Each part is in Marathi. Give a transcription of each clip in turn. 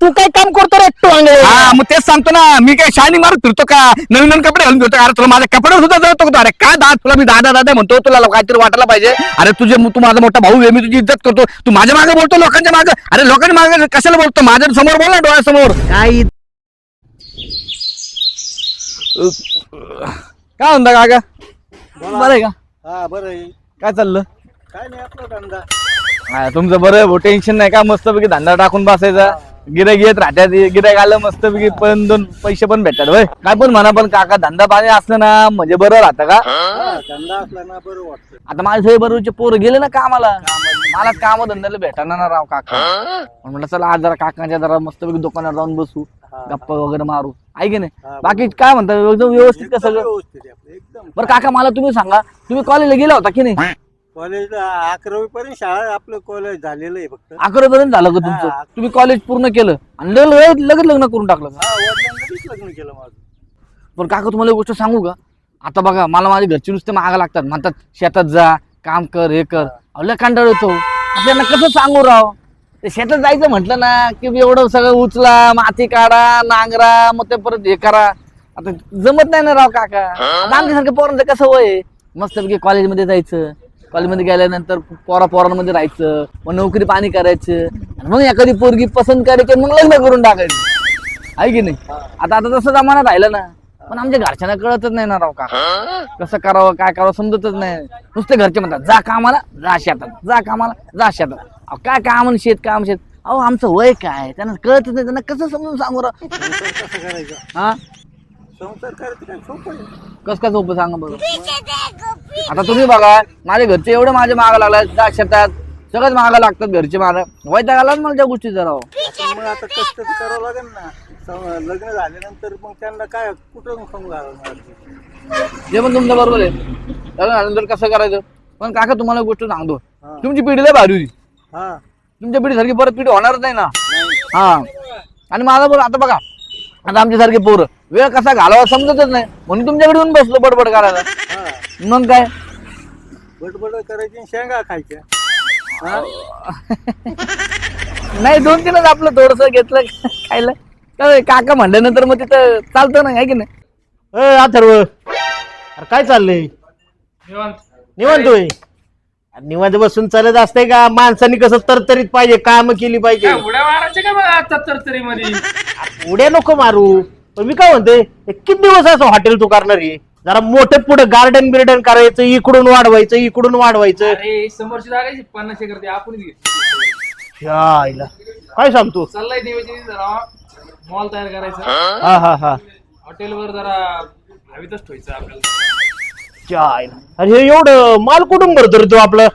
तू काय काम करतो रे टोंगळे? हा मग तेच सांगतो ना, मी काय शाणी मारत फिरतो का? नवीन नवीन कपडे घालून फिरतो? अरे तुला माझ्या कपड्यावर सुद्धा जळतो का? अरे काय तुला मी दादा दादा म्हणतो, तुला काहीतरी वाटायला पाहिजे. अरे तू माझा मोठा भाऊ आहे, मी तुझी इज्जत करतो. तू माझ्या मागे बोलतो लोकांच्या मागे. अरे लोकांच्या मागे कशाला बोलतो? माझ्या समोर बोल ना, डोळ्यासमोर. काय काय म्हणता काका? बरं आहे का? हा बरं आहे. काय चाललं? काय नाही आपला धंदा. हा, तुमचं बरं आहे, टेन्शन नाही का? मस्तपैकी धंदा टाकून बसायचा, गिराईक येत राहत्यात, गिराईक आलं मस्तपैकी पण दोन पैसे पण भेटतात. होय काय पण म्हणा, पण काका धंदा पाणी असलं ना म्हणजे बरं राहतं का? धंदा असला ना बरं वाटतं. आता माझे बरोबरचे पोरं गेले ना कामाला, मला काम धंद्याला भेटणार ना राव काका. म्हटलं चला आज जरा काकांच्या जरा मस्तपैकी दुकानात जाऊन बसू, गप्पा वगैरे मारू, आहे की नाही? बाकी काय म्हणता, एकदम व्यवस्थित का सगळं? व्यवस्थित आहे आपलं एकदम. बरं काका मला तुम्ही सांगा, तुम्ही कॉलेजला गेला होता की नाही? कॉलेजला 11वी पर्यंत शाळा आपलं कॉलेज झालेलं आहे फक्त. 11वी पर्यंत झालं का तुमचं? तुम्ही कॉलेज पूर्ण केलं आणि लगेच लग्न करून टाकलं का? हा वडिलांनीच लग्न केलं माझं. पण काका तुम्हाला एक गोष्ट सांगू का? आता बघा मला माझ्या घरचे नुसते मागा लागतात, म्हणतात शेतात जा, काम कर, हे कर. लय कंटाळ येतो. त्यांना कसं सांगू राव? ते शेतात जायचं म्हटलं ना की एवढं सगळं उचला, माती काढा, नांगरा, मग ते परत हे करा. आता जमत नाही ना राव काका. आता आमच्यासारख्या पोरांचं कसं वय, मस्तपैकी कॉलेजमध्ये जायचं, कॉलेजमध्ये गेल्यानंतर पोरांमध्ये राहायचं, मग नोकरी पाणी करायचं, आणि मग एखादी पोरगी पसंत करायची, मग लग्न करून टाकायचं, आहे की नाही? आता तसं जमाना राहिला ना. पण आमच्या घरच्यांना कळतच नाही ना राव का, कसं करावं काय करावं समजतच नाही. नुसते घरचे म्हणतात जा कामाला, जा शेतात, जा कामाला, जा शेतात. अहो काय काम शेत काम शेत. अहो आमचं वय काय त्यांना कळतच नाही, त्यांना कसं समजून सांगू राव? संसार कसं करायचं? हा संसार करायचं काय सोपं आहे. कसं काय सोपं सांगा बघ. आता तुम्ही बघा माझ्या घरचे एवढे माझ्या मागा लागला, जा शेतात, सगळंच मागा लागतात घरचे माझ्या. वैताग आला मला त्या गोष्टी जरा. मग आता कष्ट तर करावं लागेल ना. लग्न झाल्यानंतर मग त्यांना काय कुठं समजा. जे पण तुमचं बरोबर आहे, लग्न झाल्यानंतर कसं करायचं. पण काका तुम्हाला एक गोष्ट सांगतो, तुमची पिढी लय भारी होती. हा तुमच्या पिढीसारखी परत पिढी होणारच नाही ना. हा आणि माझा बरोबर आता बघा, आता आमच्यासारखे पोरं वेळ कसा घालावा समजतच नाही, म्हणून तुमच्याकडे येऊन बसलो बडबड करायला. हा मग काय बडबड करायची आणि शेंगा खायच्या. नाही, 2-3च आपलं थोडस घेतलं खायला. काय काका म्हणल्यानंतर मग तिथं चालतं ना, आहे की नाही? अथर्व, अरे काय चाललंय? निवांत होय? निवांत बसून चालत असते का? माणसांनी कसं तरतरीत पाहिजे, काम केली पाहिजे. उड्या मारायच्या का मला आता तरतरी मध्ये? उड्या नको मारू. पण मी काय म्हणते, किती दिवस असं हॉटेल तू करणार आहे? जरा मोठं पुढे गार्डन बिर्डन करायचं, इकडून वाढवायचं, इकडून वाढवायचं. अरे समोरची जागायची 50 एकर ते आपणच घेतली. आईला काय सांगतो? चाललाय नियोजन जरा मॉल तयार करायचं, हा हा हा हॉटेलवर जरा हवीतच ठेवायचं आपल्याला. आईला. अरे हे एवढं माल कुठून भरतो रे तू? आपलं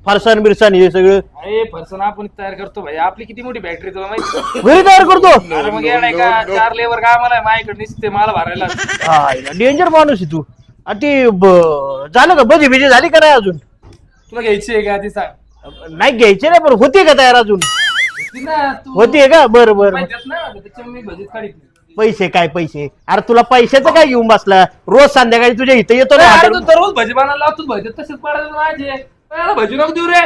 फरसाण बिरसाण हे सगळं अरे फरसाण आपण तयार करतो भाई. आपली किती मोठी फॅक्टरी तुला माहिती? घरी तयार करतो? अरे मग येणार का 4 लेबर काय मला माझ्याकडे निसते माल भरायला. आईला डेंजर माणूस आहे तू. आणि ती झालं का भजी बिजी झाली का नाही अजून? तुला घ्यायची आहे का ती सांग. नाही घ्यायचे नाही, पण होती का तयार अजून? ती ना तू होतीये का? बरं बरं. माहितीच नाही ना, त्याच्यामुळे मी भजीत काढीत नाही. पैसे काय पैसे? अरे तुला पैशाचं काय घेऊन बसला? रोज संध्याकाळी तुझ्या इथं येतो ना अरे हॉटेल. तू दररोज भजी बनायला लावतो, भजी तसेच पडायचं माझे. मला भजी नको देऊ रे.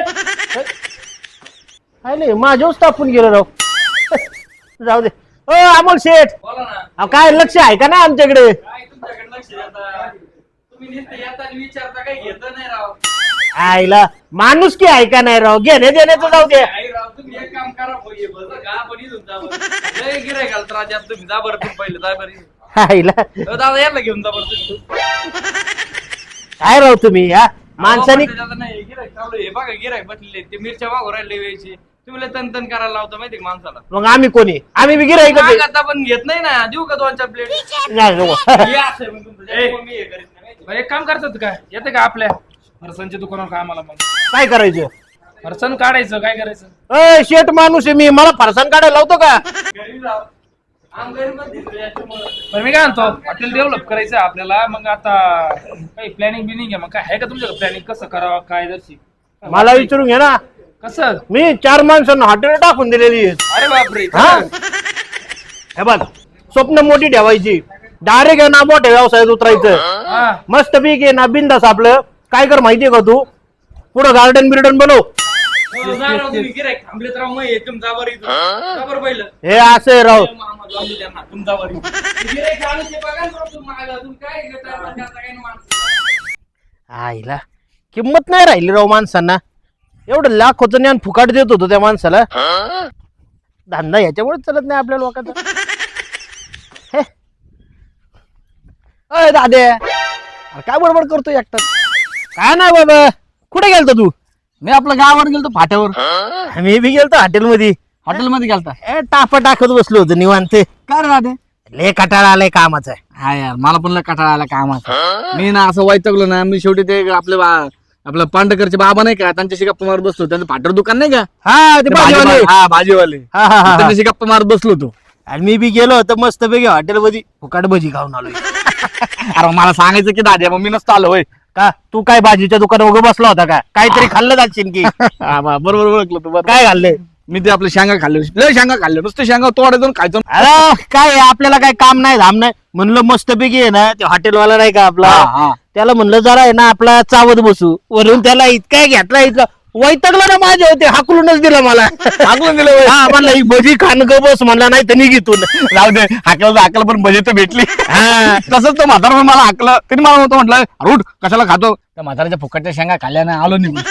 काय नाही माझ्यावर तापून गेलं राव. जाऊ दे. ओ अमोल शेठ, बोला ना, अहो, काय लक्ष आहे का ना आमच्याकडे? काय तुमच्याकडे लक्ष आता? तुम्ही नुसतं येता आणि विचारता, काही घेत नाही राव. आईला माणूस की आहे का नाही राव? घेणे देण्याचं जाऊ दे. आई राव, तुम्ही एक काम करा, भाऊ, हे भजन का आपण इथून जा बरं. लय गिऱ्हाईक आलं तर राज्यात, तुम्ही जा बरं, तुम्ही पहिले जा बरं. आईला दादा यायला घेऊन जा बरं तुम्ही. काय राव तुम्ही हा माणसानी? नाही गिऱ्हाईक चालू आहे. हे बघा गिऱ्हाईक बसलेले, ते मिरच्या मागून राहिले वेळची. तुम्ही लय तन करायला लावता माहिती का माणसाला. मग आम्ही कोणी? आम्ही बी गिराईक होते. आता पण घेत नाही ना. देऊ का 2-4 प्लेट? नाही नको. एक काम करतात काय, येते का आपल्या फरसांच्या दुकानावर कामाला? मग काय करायचं? फरसाण काढायचं, काय करायचं? शेठ माणूस आहे मी, मला फरसाण काढायला लावतो का? घरी जाऊ. बरं मी काय म्हणतो, हॉटेल डेव्हलप करायचं आहे आपल्याला. मग आता काही प्लॅनिंग बिनिंग आहे, मग काय आहे का तुमच्याकडे प्लॅनिंग? कसं करावं काय जर्सी? मला विचारून घे ना. कसं? मी 4 माणसांना हॉटेल टाकून दिलेली आहेत. अरे बापरे. हा हे बघ, स्वप्न मोठी ठेवायची, डायरेक्ट आहे ना मोठ्या व्यवसायात उतरायचं. हा मस्त पीक आहे ना बिंदास. आपलं काय कर माहितीये का तू? पुढं गार्डन बिर्डन बनव, गिरायक थांबले तर मग हे तुमचा बरं इथून. जा बरं पहिलं. हे असं आहे राव. मामा जाऊ दे त्यांना, तुमचा बरं इथून. गिऱ्हाईक आलं ते बघा ना राव तुम्ही मागं. अजून काय घेताय म्हणता काय ना माणसं. आईला किंमत नाही राहिली राव माणसांना. एवढं लाखोचं ज्ञान फुकाट देत होतो त्या माणसाला. धंदा ह्याच्यामुळे चलत नाही आपल्या लोकांचा. अय दादे, अरे काय बडबड करतो एकटाच? काय नाही बाबा, कुठे गेलता तू? मी आपल्या गावावर गेलतो फाट्यावर. मी बी गेलतो हॉटेलमध्ये. हॉटेलमध्ये गेलता. टापा टाकत बसलो होतो निवांत. काय रे दादे? लय कटाळा आलाय कामाचा. हा यार, मला पण लय कंटाळा आला कामाचा. मी ना असं वैतागलो ना, मी शेवटी ते आपलं पांडकरचे बाबा नाही का, त्यांच्याशी गप्पा मारत बसलो. त्यांचं फाटर दुकान नाही का, हा ते भाजीवाले. हा भाजीवाले, हा, हा, हा. त्यांच्याशी गप्पा मारत बसलो होतो. आणि मी बी गेलो होतो मस्त पैकी हॉटेलमध्ये फुकाट भजी खाऊन आलोय. अरे मला सांगायचं की दाद्या, मग मी नसतो आलो होय. का तू काय भाजीच्या दुकानात उभं बसला होता का? काहीतरी खाल्लं जाशील की? हा, बरोबर ओळखलं तू. बरोबर. काय खाल्लं? मी ते आपले शेंगा खाल्ले, लय शेंगा खाल्ले, नुसतं शेंगा तोडायचं खायचं. अरे काय आहे, आपल्याला काय काम नाही धाम नाही म्हणलं मस्त पैकी आहे ना ते हॉटेलवाला नाही का आपला, हा. त्याला म्हणलं जरा आहे ना आपला चावत बसू. वरून त्याला इतका घेतला इतका वैतागला ना माझ्या होते, हाकलूनच दिलं मला. हाकलून दिलं होय. हा म्हणलं ही भजी खान ग बस म्हणला, नाही तर निघितून. जाऊ दे, हाकल पण बजेट तर भेटली. हा. तसंच तो म्हातारा पण मला हाकलं. तरी मला होतं म्हटलं रूट कशाला खातो. त्या म्हाताऱ्याच्या फुकटच्या शेंगा खाल्ल्या ना आलो निघून.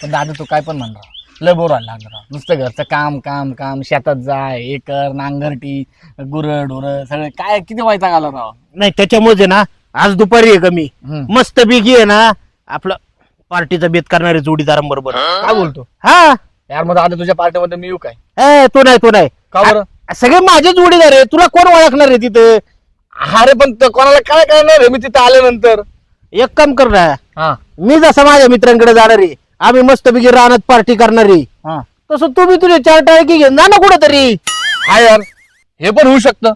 पण दादा तू काय पण म्हणला, लय बोर व्हायला लागलं राव. नुसतं घरचं काम काम काम, शेतात जाय, हे कर, नांगरटी, गुरं ढोरं सगळं काय, किती वैताग आला राव. नाही त्याच्यामुळे ना आज दुपारी आहे का मी हम्म. मस्त पैकी आहे ना आपलं पार्टीचा बेत करणारे जोडीदारांबरोबर. काय बोलतो हा यार, मग आता तुझ्या पार्टीमध्ये मी येऊ काय? तो नाही का बरं? सगळे माझे जोडीदार आहे, तुला कोण ओळखणार आहे तिथं? अरे पण कोणाला काय करणार आहे मी तिथे आल्यानंतर? एक काम कर ना, हा मी जसं माझ्या मित्रांकडे जाणार आहे, आम्ही मस्त पैकी रानात पार्टी करणार आहे, हा तसं तुम्ही तुझे 4 टाळकी घेऊन जा ना कुठंतरी. हा यार, हे पण होऊ शकतं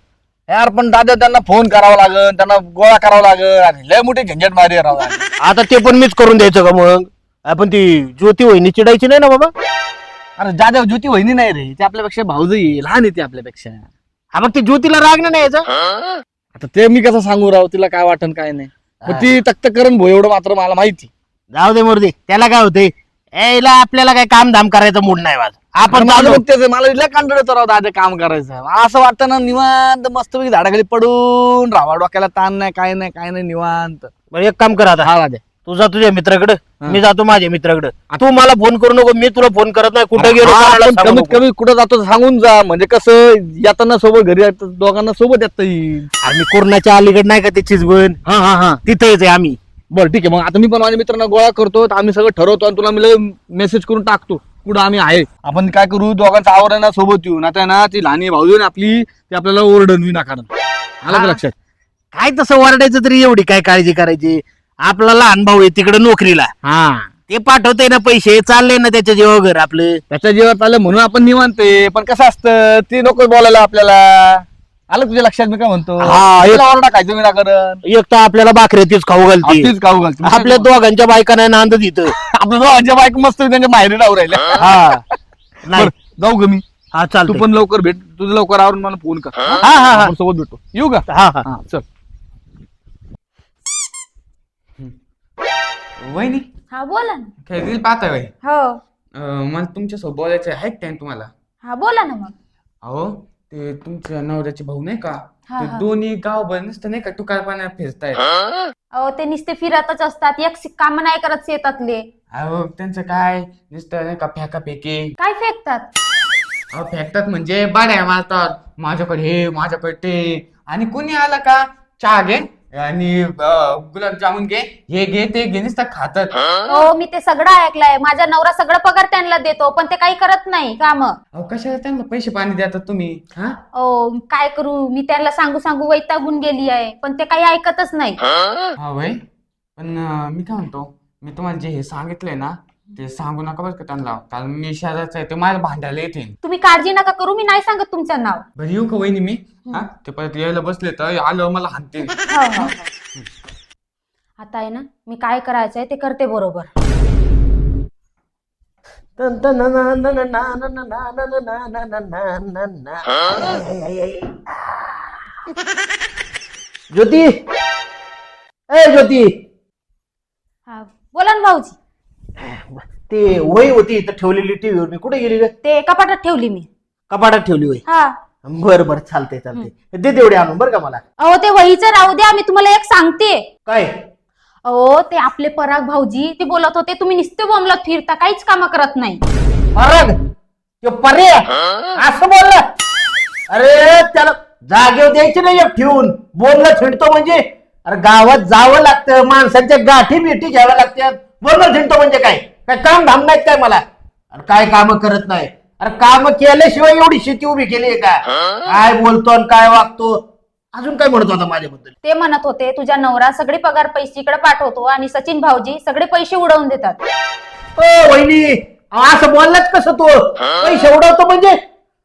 यार. पण दादा त्यांना फोन करावा लागेल, त्यांना गोळा करावा लागेल, आणि लय मोठी झंझट मारी राव. आता ते पण मीच करून द्यायचं का मग? आपण ती ज्योती वहिनी चिडायची नाही ना बाबा? अरे दादा, ज्योती वहिनी नाही रे, ते आपल्यापेक्षा भाऊजी लहान येते आपल्यापेक्षा. हा मग ती ज्योतीला राग नाही यायचा. आता ते मी कसं सांगू राव, तिला काय वाटन काय नाही. पण ती तक्त करण भाऊ, एवढं मात्र मला माहिती. जाऊ दे मूर्ती, त्याला काय होते, यायला आपल्याला काय काम धाम करायचं मूड नाही माझं. आपण माझं चालू. बघतेच आहे, मला लय कंटाळा येतो राव दादा काम करायचं. मला असं वाटतं ना निवांत मस्तपैकी झाडाखाली पडून राहावा, डोक्याला ताण नाही, काय नाही निवांत. बरं एक काम कर आता, हा दादा, तू जा तुझ्या मित्राकडे, हा. मी जातो माझ्या मित्राकडे. तू मला फोन करू नको, मी तुला फोन करत नाही. कुठे गेलो हा, कोणाला पण सांगू कमीत नको. कमी कुठं जातो सांगून जा, म्हणजे कसं येताना सोबत घरी दोघांना सोबत येता येईल. आम्ही कोरोनाच्या अलीकडे नाही का ते चिजबन, हा तिथेच आहे आम्ही. बरं ठीक आहे, मग आता मी पण माझ्या मित्रांना गोळा करतो, तर आम्ही सगळं ठरवतो आणि तुला मी मेसेज करून टाकतो कुठं आम्ही आहे. आपण काय करू, दोघांचं आवरण ना सोबत येऊ. आता ना ती लहानी भाऊ आपली, ती आपल्याला ओरडन विनाकारण. आलं का लक्षात? काय तसं वरडायचं तरी एवढी काय काळजी करायची? आपला लहान भाऊ आहे तिकडे नोकरीला, हा, ते पाठवते ना पैसे, चालले ना त्याच्या जीवा घर आपलं. त्याच्या जीवात आलं म्हणून आपण निवांते. पण कसं असतं, ती नको बोलायला आपल्याला. आलं तुझ्या लक्षात मी काय म्हणतो? हा, तिला ओरडा खायचं विनाकारण. एक तर आपल्याला भाकऱ्या तीच खाऊ घालते, तीच खाऊ घालतो. आपल्या दोघांच्या बायका नाही नांद तिथं. आपल्या दोघांच्या बायक मस्त त्यांच्या माहेरी राहू राहिल्या. हा नाही, बरं, जाऊ ग मी. हा तू चालतं. पण लवकर भेट, तुझं लवकर आवरून मला फोन कर. हा हा आपण सोबत भेटू. येऊ का? हा हा. हा चल. वहिनी हा बोला ना. काय रील पाहताय वय? हो मला तुमच्यासोबत बोलायचं आहे टाइम तुम्हाला? हा बोला ना मग. अहो ते तुमच्या नवऱ्याचे भाऊ नाही का, हा, ते हा. दोन्ही गावभर नुसतं नाही का टुकारपणा फिरतायत. अहो ते नुसते फिरतच असतात, एक काम नाही करत शेतातले. अहो त्यांचं काय नुसतं नाही का फेकाफेकी. काय फेकतात? अहो फेकतात म्हणजे बाड्या मारतात, माझ्याकडे हे माझ्याकडे ते, आणि कुणी आला का चहा घे आणि गुलाबजामुन घे, हे घे ते घे, नुसतं खातात. हो मी ते सगळं ऐकलंय, माझा नवरा सगळं पगार त्यांना देतो, पण ते काही करत नाही काम. अहो कशाला त्यांना पैसे पाणी देतात तुम्ही? हा काय करू, मी त्यांना सांगू सांगू वैतागून गेली आहे, पण ते काही ऐकतच नाही. हा वय, पण मी काय म्हणतो, मी तुम्हाला जे हे सांगितलंय ना ते सांगू नका बरं का त्यांना, कारण मी शेजारचा आहे, ते माझ्या भांडायला येतील. तुम्ही काळजी नका करू, मी नाही सांगत तुमचं नाव. बरं येऊ का वहिनी मी? हा ते परत यायला बसले तर आलं मला हाणते. हो, हो, हो. आता आहे ना, मी काय करायचंय ते करते बरोबर. ज्योती, ए ज्योती, हा बोला ना भाऊजी. ते वही होती इथं ठेवलेली टीव्हीवर, मी कुठे गेली ग? ते कपाटात ठेवली मी. कपाटात ठेवली वही. हा. बरं चालते दे तेवढे आणून बरं का मला. अहो ते वहीचं राहू द्या, मी तुम्हाला एक सांगते. काय? अहो ते आपले पराग भाऊजी ते बोलत होते तुम्ही नुसते बोंबलत फिरता, काहीच काम करत नाही. पराग तो पर्या असं बोलला? अरे त्याला जागेवर द्यायची नाही एक ठेवून, बोलणं छिंडतो म्हणजे. अरे गावात जावं लागतं, माणसांच्या गाठी बिठी घ्याव्या लागतात. बोलणं छिंडतो म्हणजे काय काय काम धाम नाहीत काय मला? अरे काय काम करत नाही? अरे काम केल्याशिवाय एवढी शेती उभी केली का? काय बोलतो आणि काय वागतो? अजून काय म्हणत होता माझ्याबद्दल? ते म्हणत होते तुझ्या नवरा सगळे पगार पैसे इकडे पाठवतो आणि सचिन भाऊजी सगळे पैसे उडवून देतात. ओ वहिनी, असं बोललाच कसं तो? पैसे उडवतो म्हणजे?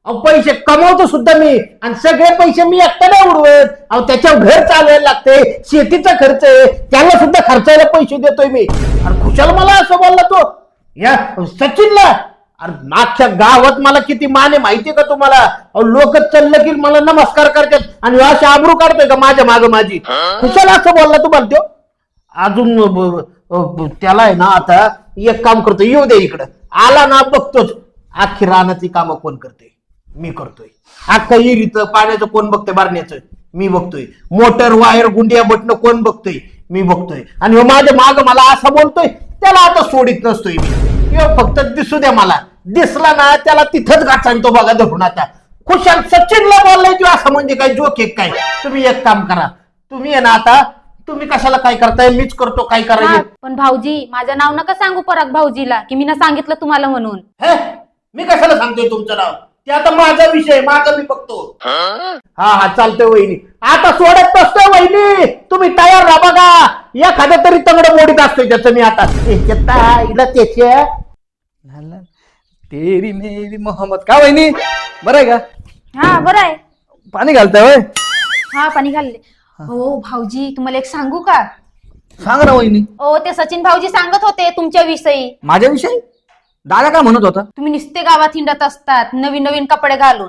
अहो पैसे कमवतो सुद्धा मी, आणि सगळे पैसे मी एकटा नाही उडवत. अहो त्याच्यावर घर चालवायला लागते, शेतीचा खर्च आहे, त्याला सुद्धा खर्चायला पैसे देतोय मी. अरे खुशाल मला असं बोलला तो या सचिनला? अरे नागच्या गावात मला किती मान आहे माहितीये का तुम्हाला? अहो लोक चाललं की मला नमस्कार करतात आणि अशी आबरू काढतोय का माझ्या माग माझी? खुशाल असं बोलला तुम्हाला तो? अजून त्याला आहे ना आता एक काम करतो, येऊ दे इकडं. आला ना बघतोच. अख्खी रानाची कामं कोण करते? मी करतोय. अख्खा इरीचं पाण्याचं कोण बघतोय? बारण्याचं मी बघतोय. मोटर वायर गुंडिया बटणं कोण बघतोय? मी बघतोय. आणि ह्यो माझ्या माग मला असा बोलतोय, त्याला आता सोडित नसतोय मी. किंवा फक्त दिसू द्या मला, दिसला ना त्याला तिथंच गाचा तो बघा धरून. आता खुशाल सचिनला बोललाय तो असं म्हणजे काय जोक एक काय? तुम्ही एक काम करा, तुम्ही आहे ना आता तुम्ही कशाला काय करताय? मीच करतो काय करायचं. पण भाऊजी माझं नाव नका सांगू पराग भाऊजीला की मी ना सांगितलं तुम्हाला म्हणून. हे मी कशाला सांगतोय तुमचं नाव? ते आता माझा विषय, माझा मी बघतो. हा चालतोय वहिनी, आता सोडत नसतोय वहिनी. तुम्ही तयार राहा बघा, एखाद्या तरी तंगड मोडीत असतोय त्याचं मी आता. त्याच्या तेरी मेरी मोहम्मद. का वहिनी बरं आहे का? हा बरं आहे. पाणी घालताय होय? हा पाणी घालले. हो भाऊजी तुम्हाला एक सांगू का? सांग ना वहिनी. ओ ते सचिन भाऊजी सांगत होते तुमच्या विषयी. माझ्याविषयी? दादा काय म्हणत होता? तुम्ही नुसते गावात हिंडत असतात नवीन नवीन कपडे घालून,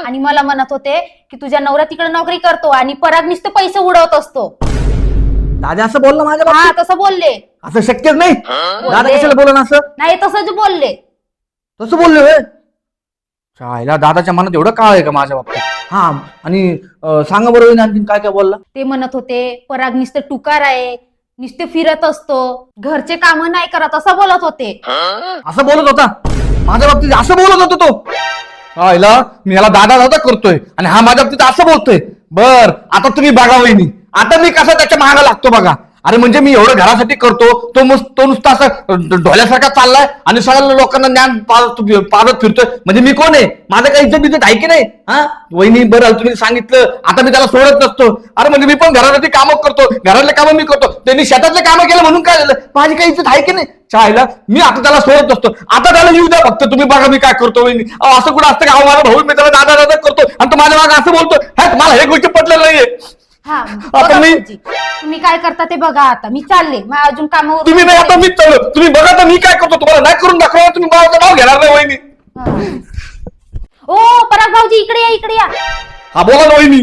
आणि मला म्हणत होते की तुझ्या नवरा तिकडे नोकरी करतो आणि पराग नुसते पैसे उडवत असतो. दादा असं बोलला माझ्या हा बाबतीत? तसं बोलले. असं शक्यच नाही. दादा कशाला बोलला असं? नाही तसंच बोलले. तसं बोलले होय? चायला दादाच्या मनात एवढं काळ आहे का माझ्या बाबतीत? हा आणि सांगा बरोबर वहिनी आणखीन काय काय बोलला? ते म्हणत होते पराग नुसते टुकार आहे, नुसते फिरत असतो, घरचे काम नाही करत, असं बोलत होते. असं बोलत होता माझ्या बाबतीत? असं बोलत होता तो? चायला मी याला दादा दादा करतोय आणि हा माझ्या बाबतीत असं बोलतोय. बर आता तुम्ही बघा वहिनी, आता मी कसा त्याच्या मागा लागतो बघा. अरे म्हणजे मी एवढं घरासाठी करतो, तो नुसता असं ढोल्यासारखा चाललाय आणि सगळ्या लोकांना ज्ञान पाडत फिरतोय. म्हणजे मी कोण आहे? माझं काही इज्जत बिज्जत आहे की नाही? हा वहिनी बरं तुम्ही सांगितलं, आता मी त्याला सोडत नसतो. अरे म्हणजे मी पण घरासाठी कामं करतो, घरातले कामं मी करतो, त्यांनी शेतातले कामं केलं म्हणून काय झालं? माझी काही इज्जत आहे की नाही? चायला मी आता त्याला सोडत नसतो. आता त्याला येऊ द्या फक्त, तुम्ही बघा मी काय करतो वहिनी. असं कुठं असतं का? माझा भाऊ मी त्याला दादा दादा करतो आणि तो माझ्या मागे असं बोलतो. मला हे गोष्टी पटलेलं नाहीये. हा बघा भाऊजी, तुम्ही काय करता ते बघा. आता मी चालले, मग अजून काम. तुम्ही नाही आता मीच चालू. तुम्ही बघा तर मी काय करतो, तुम्हाला नाही करून दाखवा. तुम्ही माझं नाव घेणार नाही वहिनी. ओ पराग भाऊजी इकडे या, इकडे या. हा बोला ना वहिनी.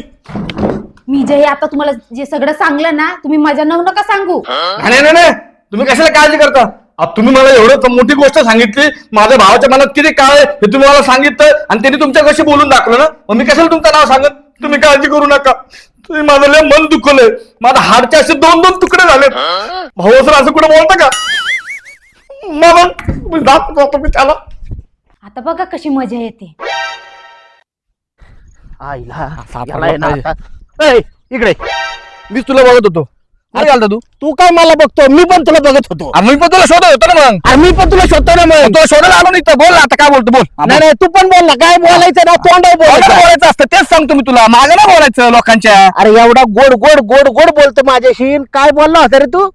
मी जे आता तुम्हाला जे सगळं सांगलं ना, तुम्ही माझ्या नाव नका सांगू. नाही नाही नाही, तुम्ही कशाला काळजी करता? तुम्ही मला एवढं मोठी गोष्ट सांगितली, माझ्या भावाच्या मनात किती काळ आहे हे तुम्ही मला सांगितलं आणि त्यांनी तुमच्या कशी बोलून दाखवलं ना, मग मी कशाला तुमचं नाव सांगत? तुम्ही काळजी करू नका. तुम्ही माझं लय मन दुखवलंय, माझ्या हाडचे असे 2-2 तुकडे झालेत. भाऊ असं कुठे बोलता का? मला जातो मी त्याला. आता बघा कशी मजा येते. इकडे मीच तुला बघत होतो. काय घालता तू? तू काय मला बघतो? मी पण तुला बघत होतो. मी पण तुला शोधत होतो ना. मग मी पण तुला शोधतो ना. मग तुला शोधायला आलो नाही तर बोल आता काय बोलतो बोल. नाही नाही, तू पण बोल ना. काय बोलायचं ना? तोंडावर बोलायचं. बोलायचं असतं तेच सांगतो मी तुला, माझं नाही बोलायचं लोकांच्या. अरे एवढा गोड गोड गोड गोड बोलतो माझ्याशी. काय बोलला होता रे तू?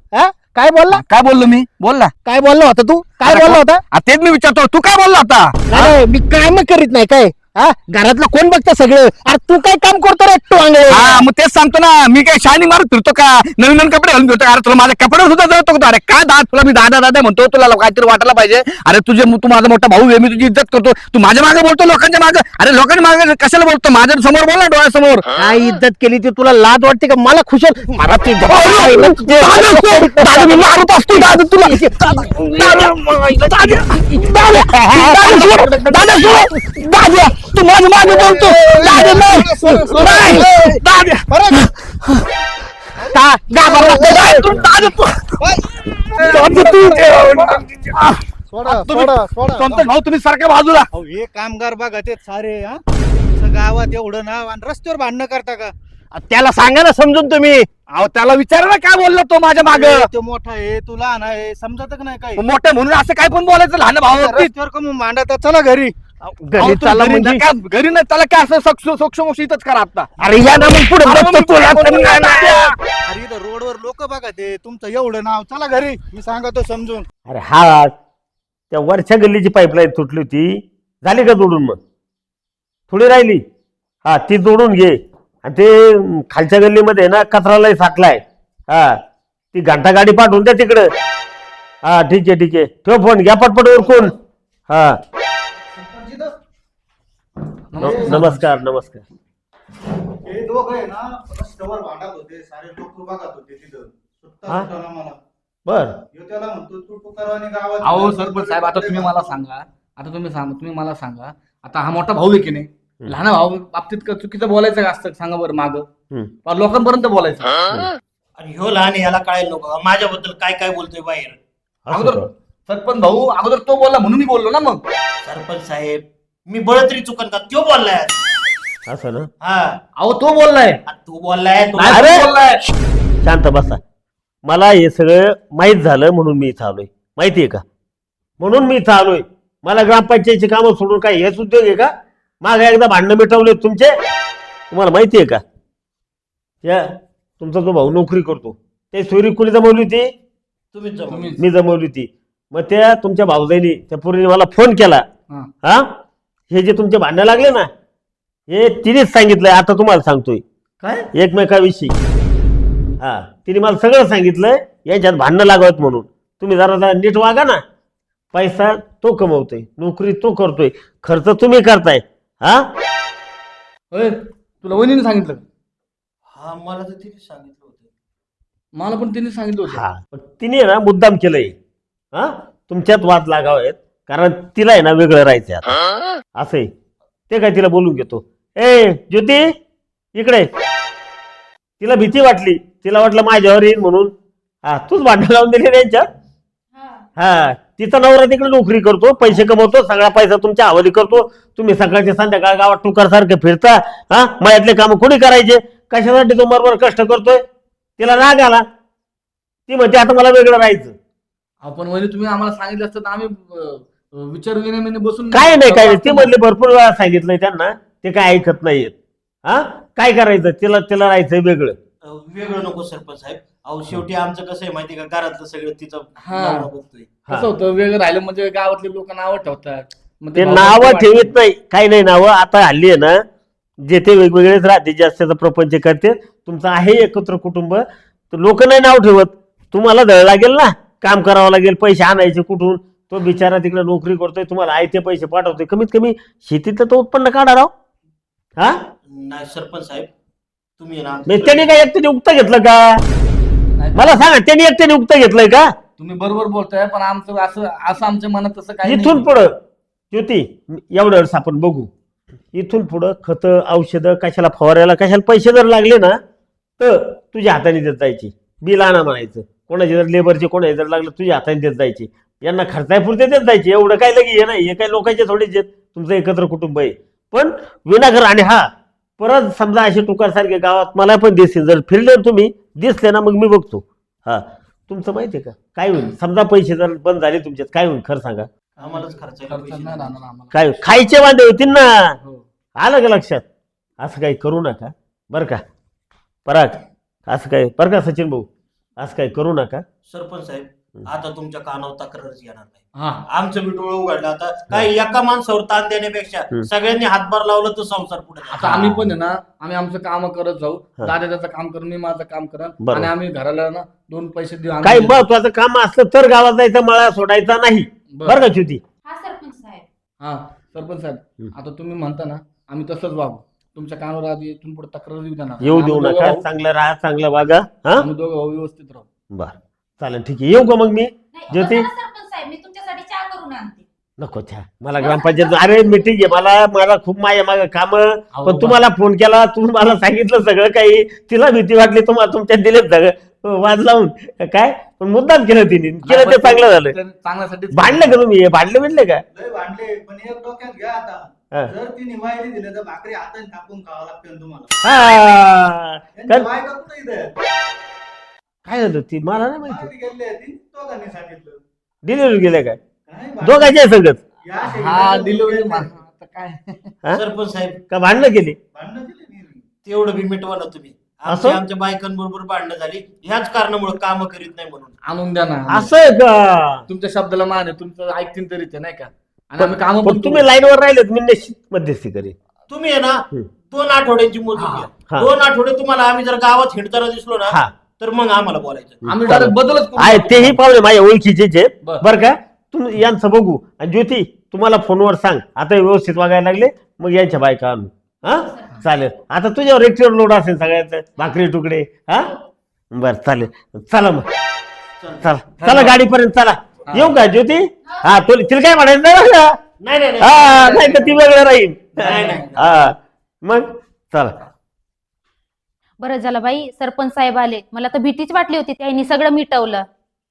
काय बोलला? काय बोललो मी? बोल ना. काय बोलला होता तू? काय बोलला होता? तेच मी विचारतो, तू काय बोलला आता? नाही मी काम करीत नाही काय? हा घरातलं कोण बघतं सगळं? अरे तू काय काम करतो रे तू हा मग तेच सांगतो ना, मी काय शायनिंग मारत फिरतो का? नवीन नवीन कपडे घालून फिरतो? अरे तुला माझ्या कपड्यावर सुद्धा जळतो का? अरे काय तुला मी दादा दादा म्हणतो, तुला काहीतरी वाटायला पाहिजे. अरे तू माझा मोठा भाऊ आहे, मी तुझी इज्जत करतो. तू माझ्या मागे बोलतो, लोकांच्या मागे. अरे लोकांच्या मागे कशाला बोलतो? माझ्या समोर बोल ना, डोळ्यासमोर. काय इज्जत केली ती तुला लाज वाटते का? मला खुशाल मला ती मारत असतो दादा तुला. दादा तू माझ्या मागे बोलतो. भाऊ तुम्ही सारख्या बाजूला. अहो, हे कामगार बघा ते सारे हा असं गावात एवढं नाव आणि रस्त्यावर भांडणं करता का? त्याला सांगा ना समजून तुम्ही. अहो त्याला विचारा ना काय बोलला तो माझ्या माग. तो मोठा आहे तू लहान आहे समजत का नाही काही? मोठं म्हणून असं काय पण बोलायचं लहान भाऊ. रस्त्यावर का मग भांडता? चला घरी. घरी चाला म्हणजे घरी नाही त्याला काय असं सोक्ष इथंच करा आता. अरे या ना मग पुढे बघतो तुला. अरे इथं रोडवर लोक बघा ते तुमचं एवढं नाव. चला घरी, मी सांगतो समजून. अरे हा त्या वरच्या गल्लीची पाईपलाईन तुटली होती, झाली का जोडून? मग थोडी राहिली. हा ती जोडून घे. आणि ते खालच्या गल्लीमध्ये ना कचरालाही साठलाय. हा ती घंटा गाडी पाठवून द्या तिकडं. हा ठीक आहे ठीक आहे, ठेव फोन, घ्या पटपट उरकून. हा नमस्कार नमस्कार. हे दोघं आहे ना रस्त्यावर भांडत होते, सारे लोक बघत होते तिथं. हा? सुट्टा मला बर ह्यो त्याला म्हणतो तू तुकारावानी गावात. अहो सरपंच साहेब, आता तुम्ही मला सांगा. तुम्ही मला सांगा, आता हा मोठा भाऊ आहे की नाही, लहान भाऊ बाबतीत चुकीचं बोलायचं का असतं? सांगा बरं. माग लोकांपर्यंत बोलायचं. आणि ह्यो लहान याला कळायला नको माझ्याबद्दल काय काय बोलतोय बाहेर. अगोदर सरपंच भाऊ अगोदर तो बोलला म्हणून मी बोललो ना. मग सरपंच साहेब मी बळतरी चुकन का? त्यो बोललाय. असं ना. हा अहो तो बोललाय. तू बोललाय तो नाही, अरे! तो बोललाय. शांत बसा. मला हे सगळं माहीत झालं म्हणून मी इथं आलोय, माहितीये का? म्हणून मी इथं आलोय. मला ग्रामपंचायतची कामं सोडून काय हेच उद्योग आहे का? मागे एकदा भांडणं मिटवले तुमचे, तुम्हाला माहितीये का? त्या तुमचा जो भाऊ नोकरी करतो ते सोयरी कुणी जमवली होती? तुम्हीच जमवली. मी जमवली होती. मग त्या तुमच्या भाऊजाईनी त्या पूर्वीने मला फोन केला. हा हे जे तुमचे भांडणं लागले ना, हे तिनेच सांगितलंय. आता तुम्हाला सांगतोय काय? एकमेकाविषयी. हा तिने मला सगळं सांगितलंय, यांच्यात भांडणं लागत म्हणून. तुम्ही जरा नीट वागा ना. पैसा तो कमवतोय, नोकरी तो करतोय, खर्च तुम्ही करताय. हा होय, तुला वहिनीने सांगितलं? हा मला तर तिने सांगितलं होतं. मला पण तिने सांगितलं होतं. हा पण तिने ना मुद्दाम केलंय. हा तुमच्यात वाद लागावेत, कारण तिला आहे ना वेगळं राहायचं आता. असंय ते काय तिला बोलून घेतो. ए ज्योती इकडे. तिला भीती वाटली, तिला वाटलं माझ्यावर येईल म्हणून. हा तूच भांडण लावून दिली त्यांच्यात. हा तिचा नवरा तिकडे नोकरी करतो, पैसे कमवतो, सगळा पैसा तुमच्या हवाली करतो. तुम्ही सकाळचे संध्याकाळ गावात टुकार सारखे फिरता. हा मयातले काम कोणी करायचे? कशासाठी तो बरोबर कष्ट करतोय? तिला राग आला. ती म्हणते आता मला वेगळं राहायचं. आपण वहिनी तुम्ही आम्हाला सांगितलं असतं तर आम्ही विचार विनिमयाने बसून काय नाही काय नाही. ते म्हणले भरपूर वेळा सांगितलंय त्यांना, ते काय ऐकत नाहीयेत. हा काय करायचं? तिला राहायचंय वेगळं. वेगळं नको सरपंच साहेब. अहो शेवटी आमचं कसं आहे माहिती का, घरातलं सगळं तिचं हा. नवरा बघतोय. कसं होतं, वेगळं राहिलं म्हणजे गावातले लोक नावं ठेवतात. मग ते भाऊ नावं वाटतं. ठेवीत नाही, काही नाही नावं. आता हल्ली आहे ना, जे ते वेगवेगळेच राहते, जास्तचा प्रपंच करते. तुमचं आहे एकत्र कुटुंब, तर लोक नाही नाव ठेवत. तुम्हाला दळ लागेल ना, काम करावं लागेल, पैसे आणायचे कुठून? तो बिचारा तिकडे नोकरी करतोय, तुम्हाला आहे ते पैसे पाठवतोय. कमीत कमी शेतीतलं तो उत्पन्न काढा राव. हा नाही सरपंच साहेब तुम्ही ना म्हणजे त्याने काय एकट्याने उक्त घेतलं का? नाही, मला सांगा, त्याने एकट्याने उक्त घेतलंय का? तुम्ही बरोबर बोलताय, पण आमचं असं आमच्या मनात तसं काही इथून नाही. पुढं ज्योती एवढं वर्ष आपण बघू. इथून पुढं खतं औषधं कशाला फवारायला कशाला पैसे जर लागले ना, तर तुझ्या हाताने देत जायची. बिल आणा म्हणायचं. कोणाचे जर लेबरचे कोणाचे जर लागलं तुझ्या हाताने देत जायची. यांना खर्चायपुरते देत जायचे. एवढं काय लगे हे नाही, हे काही लोकांचे थोडेच आहेत. तुमचं एकत्र कुटुंब आहे. पण विनाघर. आणि हा परत समजा असे टुकार सारखे गावात मला पण दिसतील, जर फिरले तुम्ही दिसले ना, मग मी बघतो. हा तुमचं माहितीये का काय होईल? समजा पैसे जर बंद झाले तुमच्यात, काय होईल खरं सांगा? आम्हालाच खर्चायला खर्च पैसे नाही नाही. राहणार आम्हाला. काय खायचे वांदे होतील ना. हो. आलं का लक्षात? असं काही करू नका बरं का पराग. असं काय बरं का सचिन भाऊ, असं काही करू नका. सरपंच साहेब आता तुमच्या कानावर तक्रारच येणार नाही. हा आमचं बी डोळं उघडलं आता. काही एका माणसावर ताण देण्यापेक्षा सगळ्यांनी हातभार लावलं तर संसार पुढे आता आम्ही पण आहे ना आम्ही आमचं काम करत जाऊ. हा. दादा त्याचं काम करून मी माझं काम करन बरोबर. आणि आम्ही घराला ना 2 पैसे देऊ. काही आम्ही- महत्वाचं काम असलं तर गावात जायचं, मळा सोडायचा नाही. बरं का ज्योती? हा सरपंच साहेब. हा सरपंच साहेब आता तुम्ही म्हणता ना आम्ही तसंच वागू. तुमच्या कानावर आधी इथून पुढे तक्रार येऊ द्या ना. येऊ देऊ आम्ही नका, दोघं भाऊ- चांगलं राहा, चांगलं वागा. हा आम्ही दोघं भाऊ व्यवस्थित राहू. बर चालेल, ठीक आहे. येऊ का मग मी? नाही, ज्योती? बसा ना सरपंच साहेब, मी तुमच्यासाठी चहा करून आणते. नको छा, मला ग्रामपंचायत अरे मीटिंग आहे, मला खूप मागे काम. अहो, पण तुम्हाला फोन केला, तुम्ही मला सांगितलं सगळं काही. तिला भीती वाटली, तुम्हाला तुमच्यात दिलेत सगळं वाद लावून. काय पण मुद्दाम केलं तिने, केलं ते चांगलं झालं. चांगल्यासाठी भांडलं का तुम्ही? भांडले का? लय भांडले, पण एक डोक्यात घ्या आता. हा. जर ती निवायली दिले तर भाकरी हाताने कापून खावा लागते तुम्हाला. हा. यांची बायका कुठे इथे? काय झालं ती मला नाही माहिती. माघारी गेले, ती दोघांनी सांगितलं. डिलिव्हरी गेले काय काय भांडण? दोघांच्या संगत? या शेजारी हा दोघं डिलिव्हरी गेले. आता काय हा? सरपंच साहेब का भांडणं केली? भांडणं केली नी. तेवढं बी मिटवा ना तुम्ही. असं? आमच्या बायकांबरोबर भांडणं झाली ह्याच कारणामुळे काम करीत नाही म्हणून. आणून द्या ना. असं आहे का? तुमच्या शब्दाला मान आहे, तुमचं ऐकतील तरी ते नाही का. आणि आम्ही काम पण तुम्ही लाईनवर राहिलेत, मी निश्चित मध्यस्थी करेन. तुम्ही आहे ना हम्म. 2 आठवड्यांची मोजून घ्या. हा. 2 आठवडे तुम्हाला आम्ही जर गावात हिंडताना दिसलो ना हा. तर मग आम्हाला बोलायचं. आम्ही डायरेक्ट बदलच करू. आहे तेही पाहुणे माझ्या ओळखीचेच आहेत. बरं. बरं का? तुम्ही यांचं बघू. आणि ज्योती तुम्हाला फोनवर सांग, आता व्यवस्थित वागायला लागले मग यांच्या बायका आणू. हा चालेल. आता तुझ्यावर एकटीवर लोड असेल सगळ्याचं, भाकरी तुकडे. हा बर चालेल, चला मग. चला चला गाडीपर्यंत चला. येऊ का ज्योती? हा तिला काय म्हणायचं नाही बरं का? नाही नाही नाही. हा नाही तर ती वेगळं राहील. नाही, नाही. हा मग चला. बरं झालं बाई सरपंच साहेब आले. मला तर भीतीच वाटली होती, त्यांनी सगळं मिटवलं.